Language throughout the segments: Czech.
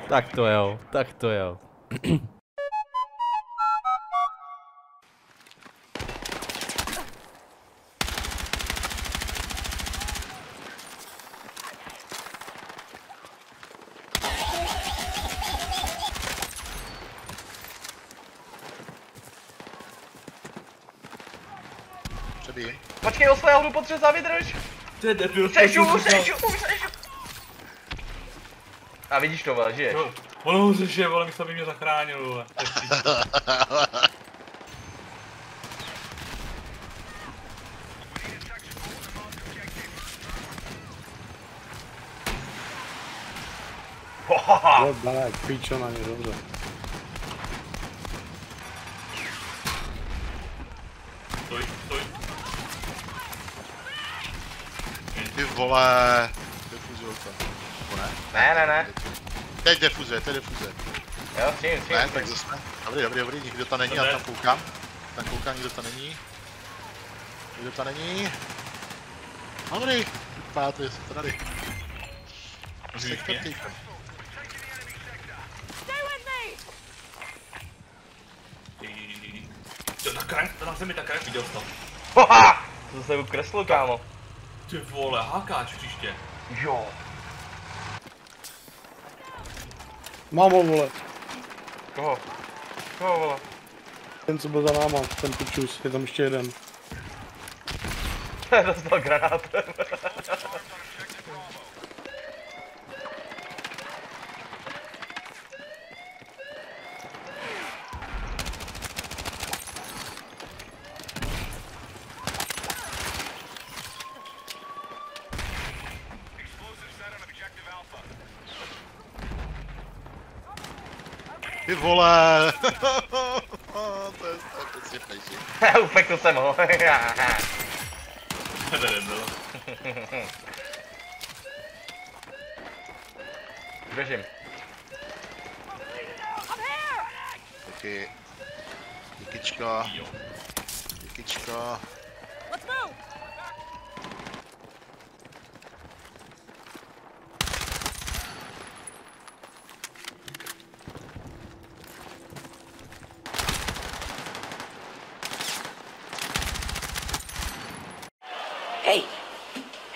Tak to jo, tak to jo. Přebíjím. Počkej, o svého hru potřeba vydrž. To je debil. Sežu. A vidíš to, vole, žiješ. Ono ho řeše, vole, místo by mě zachránil, vole. Dalek, píčo na ně, dobře. Stoj. Ty vole, defuzilka. Nebo ne? Ne. Teď defuze, to je defuze. Jo, přijím. Ne, tak zase. Dobrý, nikdo tam není, já tam koukám. Tam koukám, nikdo tam není. Dobrý, vypadá jsou tady. To na zemi ta krank, viděl jsi to. Haha! To se ukreslil, kámo. Ty vole, hákáč příště. Jo. Mámo, vole. Koho, vole? Ten, co byl za náma, ten pičus, je tam ještě jeden. Dostal granátem. Ty vole! To je si pejši. Ufekl jsem ho. To je nebylo. Běžím. Taky. Díkyčka.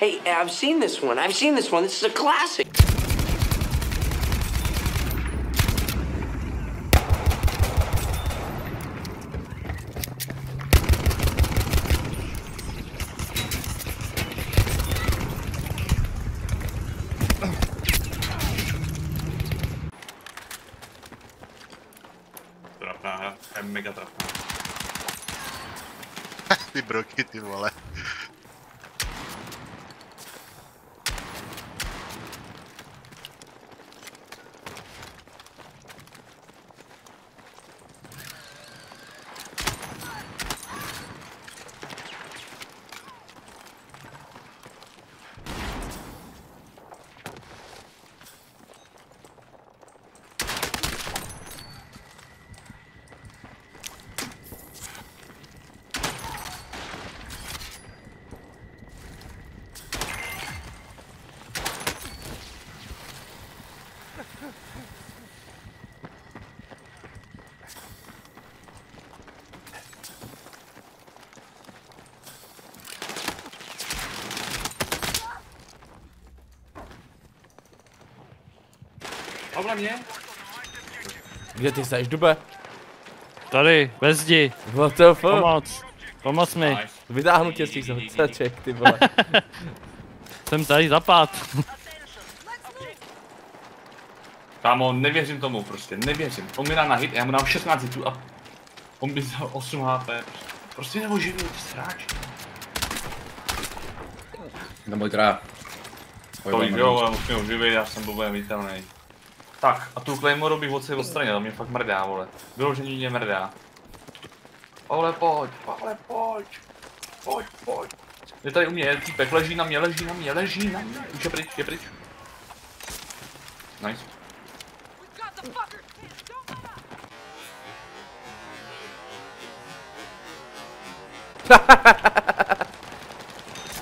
Hey, I've seen this one. This is a classic. Trapná, je mega trapná. Ty broky, ty vole. Okolo mě? Kde ty seš, Dube? Tady, ve zdi. What the fuck? Pomoc mi. Nice. Vytáhnu tě z těch zhodcaček, ty vole. Jsem tady zapad. Kámo, nevěřím tomu prostě, nevěřím. On mi dá na hit, já mu dám 16 hitů a on by vzal 8 HP. Prostě neoživil, ty sráč. Neboj trá. To víš, jo, ale musím oživit, já jsem blbě viditelný. Tak, a tu Claymore bych od sebe odstranil, to mě fakt mrdá, vole. Vyložení mě mrdá. Pavle, pojď. Je tady u mě, týpek, leží na mě. Už je pryč. Nice.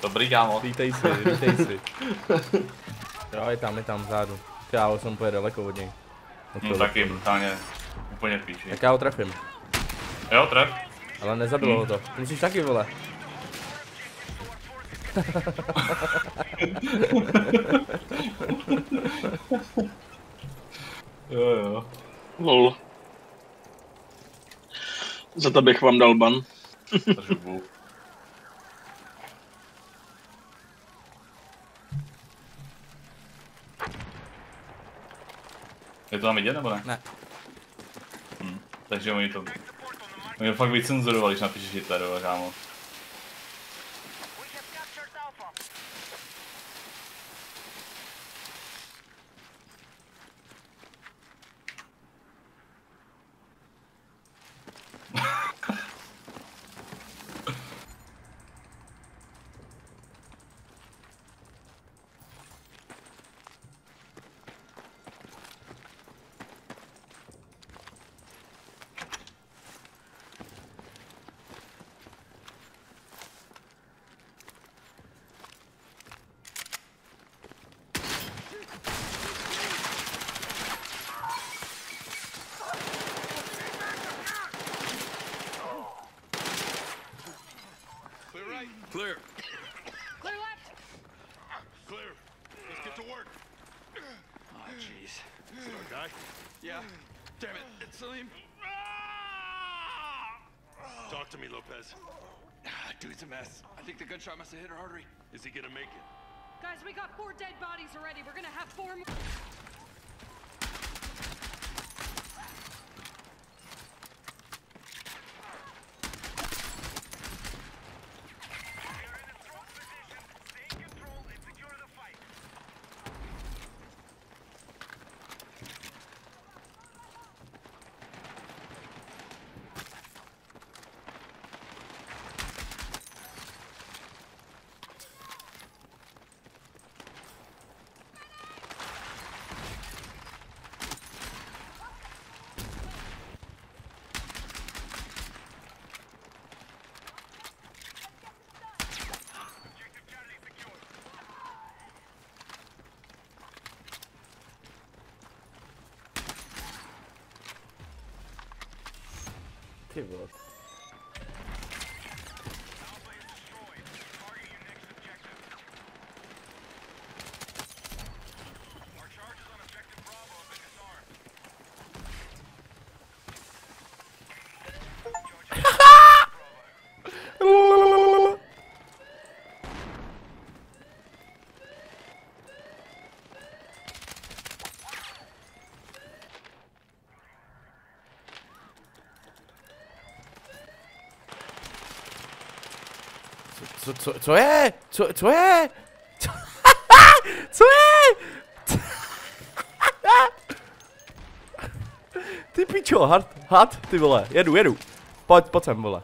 Dobrý, kámo. Vítej si. Jo, je tam vzadu. Já jsem úplně daleko od něj. No taky brutálně úplně v píči. Tak já ho trefím. Jo, tref. Ale nezabilo ho to. Ty musíš taky, vole. Jo. Lol. Za to bych vám dal ban. Žubu. Je to tam vidět nebo ne? Ne. Takže oni to fakt vycenzurovali, když napíšeš Hitler, kámo. Clear. Clear left. Clear. Let's get to work. Oh, jeez. Is it our guy? Yeah. Damn it. It's Salim. Talk to me, Lopez. Dude's a mess. I think the gunshot must have hit her artery. Is he gonna make it? Guys, we got 4 dead bodies already. We're gonna have 4 more. Ty vole. Co je? Co je? Co je? Ty pičo, had, ty vole, jedu. Pojď sem, vole.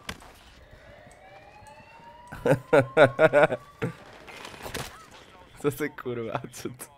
Co se kurva, co to?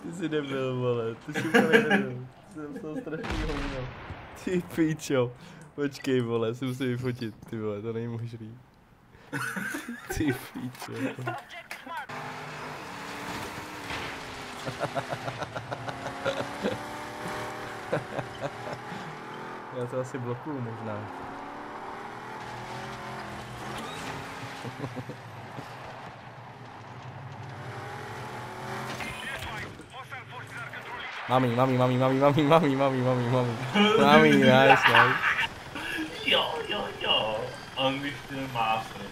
Ty jsi nebyl, vole, ty jsi úplně nebyl, ty jsem strašný hovno. Ty píčo, počkej, vole, si musím vyfotit, ty vole, to není možný. Ty píčo. Já to asi blokuju možná. Mami, nice. Jo, angličtina master.